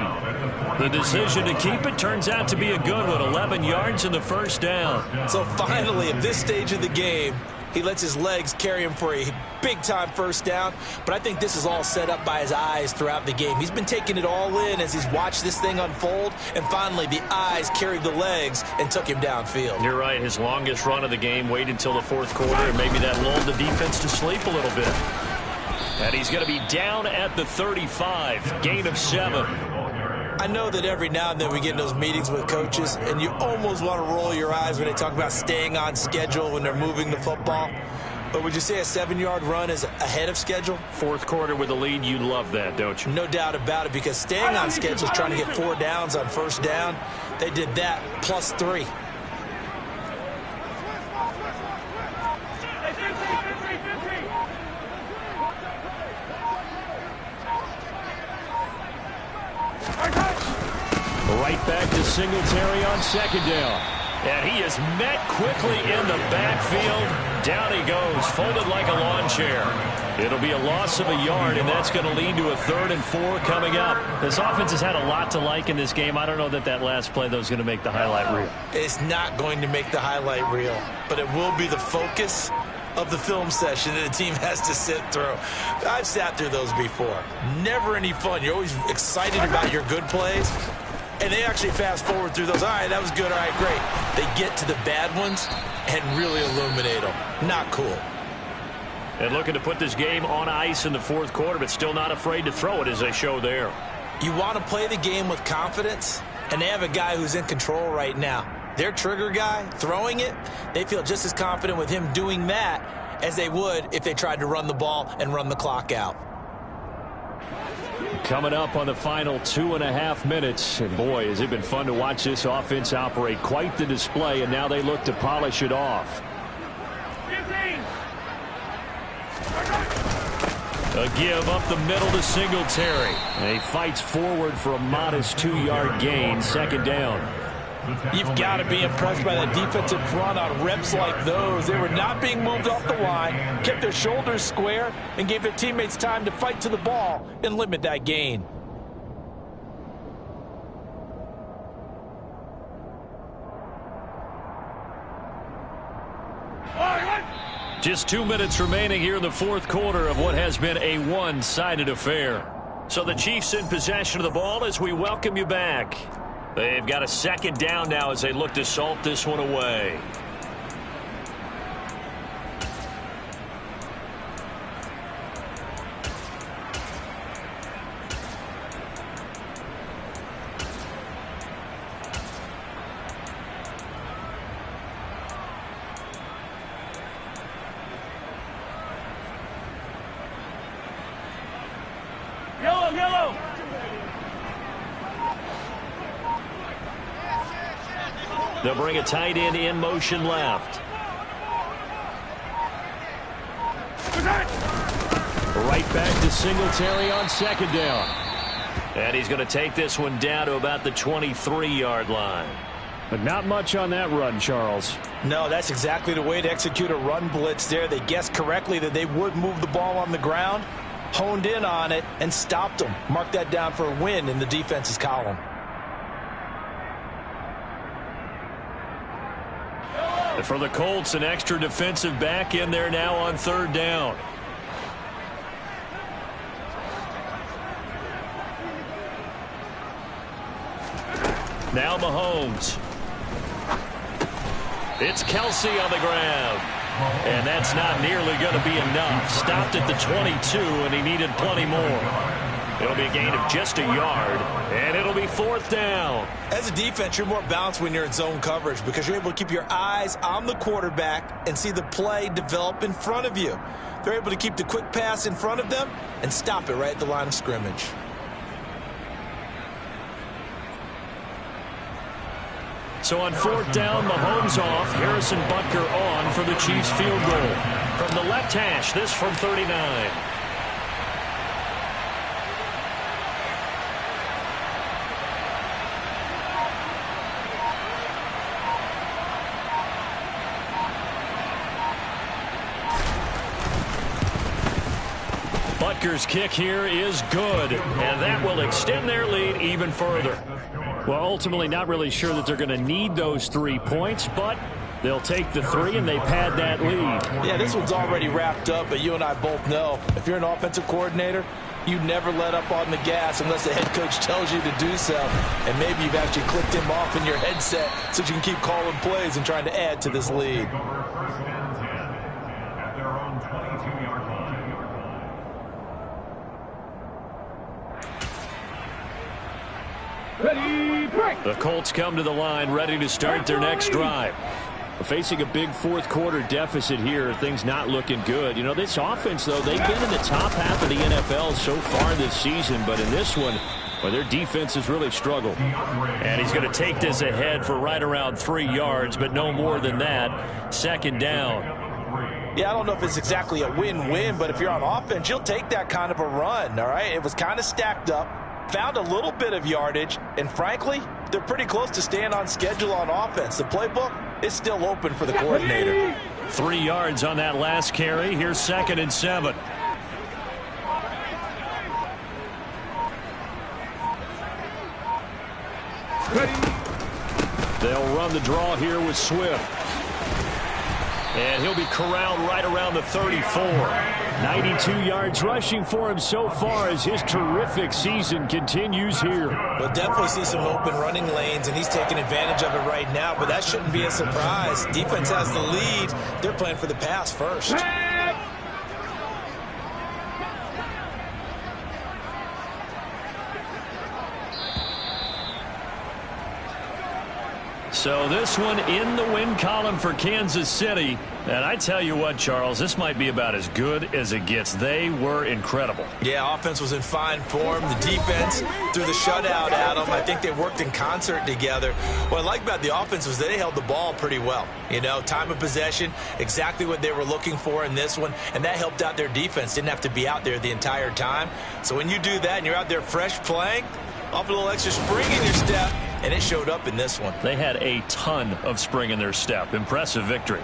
The decision to keep it turns out to be a good one. 11 yards in the first down. So finally, at this stage of the game, he lets his legs carry him for a big-time first down. But I think this is all set up by his eyes throughout the game. He's been taking it all in as he's watched this thing unfold. And finally, the eyes carried the legs and took him downfield. You're right. His longest run of the game waited until the fourth quarter, and maybe that lulled the defense to sleep a little bit. And he's going to be down at the 35. Gain of 7. I know that every now and then we get in those meetings with coaches, and you almost want to roll your eyes when they talk about staying on schedule when they're moving the football. But would you say a 7-yard run is ahead of schedule? Fourth quarter with a lead, you love that, don't you? No doubt about it, because staying on schedule is trying to get 4 downs on first down. They did that plus 3. Right back to Singletary on second down. And he is met quickly in the backfield. Down he goes, folded like a lawn chair. It'll be a loss of a yard, and that's going to lead to a 3rd and 4 coming up. This offense has had a lot to like in this game. I don't know that last play, though, is going to make the highlight reel. It's not going to make the highlight reel, but it will be the focus of the film session that the team has to sit through. I've sat through those before. Never any fun. You're always excited about your good plays. And they actually fast forward through those. All right, that was good. All right, great. They get to the bad ones and really illuminate them. Not cool. And looking to put this game on ice in the fourth quarter, but still not afraid to throw it as they show there. You want to play the game with confidence, and they have a guy who's in control right now. Their trigger guy, throwing it, they feel just as confident with him doing that as they would if they tried to run the ball and run the clock out. Coming up on the final 2.5 minutes. And boy, has it been fun to watch this offense operate. Quite the display, and now they look to polish it off. A give up the middle to Singletary. And he fights forward for a modest 2-yard gain. Second down. You've got to be impressed by that defensive front on reps like those. They were not being moved off the line, kept their shoulders square, and gave their teammates time to fight to the ball and limit that gain. Just 2 minutes remaining here in the fourth quarter of what has been a one-sided affair. So the Chiefs in possession of the ball as we welcome you back. They've got a second down now as they look to salt this one away. Yellow! They'll bring a tight end in motion left. Right back to Singletary on second down. And he's going to take this one down to about the 23-yard line. But not much on that run, Charles. No, that's exactly the way to execute a run blitz there. They guessed correctly that they would move the ball on the ground, honed in on it, and stopped them. Mark that down for a win in the defense's column. For the Colts, an extra defensive back in there now on third down. Now Mahomes. It's Kelsey on the ground. And that's not nearly going to be enough. Stopped at the 22, and he needed plenty more. It'll be a gain of just a yard, and it'll be fourth down. As a defense, you're more balanced when you're in zone coverage because you're able to keep your eyes on the quarterback and see the play develop in front of you. They're able to keep the quick pass in front of them and stop it right at the line of scrimmage. So on fourth down, Mahomes off, Harrison Butker on for the Chiefs field goal. From the left hash, this from 39. Packers' kick here is good, and that will extend their lead even further. Well, ultimately not really sure that they're going to need those 3 points, but they'll take the 3 and they pad that lead. Yeah, this one's already wrapped up, but you and I both know if you're an offensive coordinator, you never let up on the gas unless the head coach tells you to do so. And maybe you've actually clicked him off in your headset so you can keep calling plays and trying to add to this lead. Ready, break. The Colts come to the line ready to start their next drive. Facing a big fourth-quarter deficit here, things not looking good. You know, this offense, though, they've been in the top half of the NFL so far this season, but in this one, well, their defense has really struggled. And he's going to take this ahead for right around 3 yards, but no more than that. Second down. Yeah, I don't know if it's exactly a win-win, but if you're on offense, you'll take that kind of a run, all right? It was kind of stacked up, found a little bit of yardage, and frankly, they're pretty close to staying on schedule on offense. The playbook is still open for the coordinator. 3 yards on that last carry. Here's 2nd and 7. They'll run the draw here with Swift. And he'll be corralled right around the 34. 92 yards rushing for him so far as his terrific season continues here. We'll definitely see some open running lanes, and he's taking advantage of it right now, but that shouldn't be a surprise. Defense has the lead. They're playing for the pass first. So this one in the win column for Kansas City. And I tell you what, Charles, this might be about as good as it gets. They were incredible. Yeah, offense was in fine form. The defense threw the shutout at them. I think they worked in concert together. What I like about the offense was they held the ball pretty well. You know, time of possession, exactly what they were looking for in this one, and that helped out their defense. Didn't have to be out there the entire time. So when you do that and you're out there fresh playing, off a little extra spring in your step, and it showed up in this one. They had a ton of spring in their step. Impressive victory.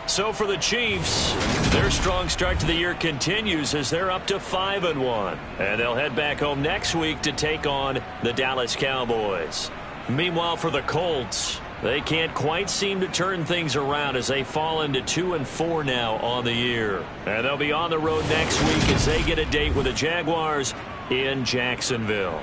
So for the Chiefs, their strong start to the year continues as they're up to 5-1. And they'll head back home next week to take on the Dallas Cowboys. Meanwhile, for the Colts, they can't quite seem to turn things around as they fall into 2-4 now on the year. And they'll be on the road next week as they get a date with the Jaguars in Jacksonville.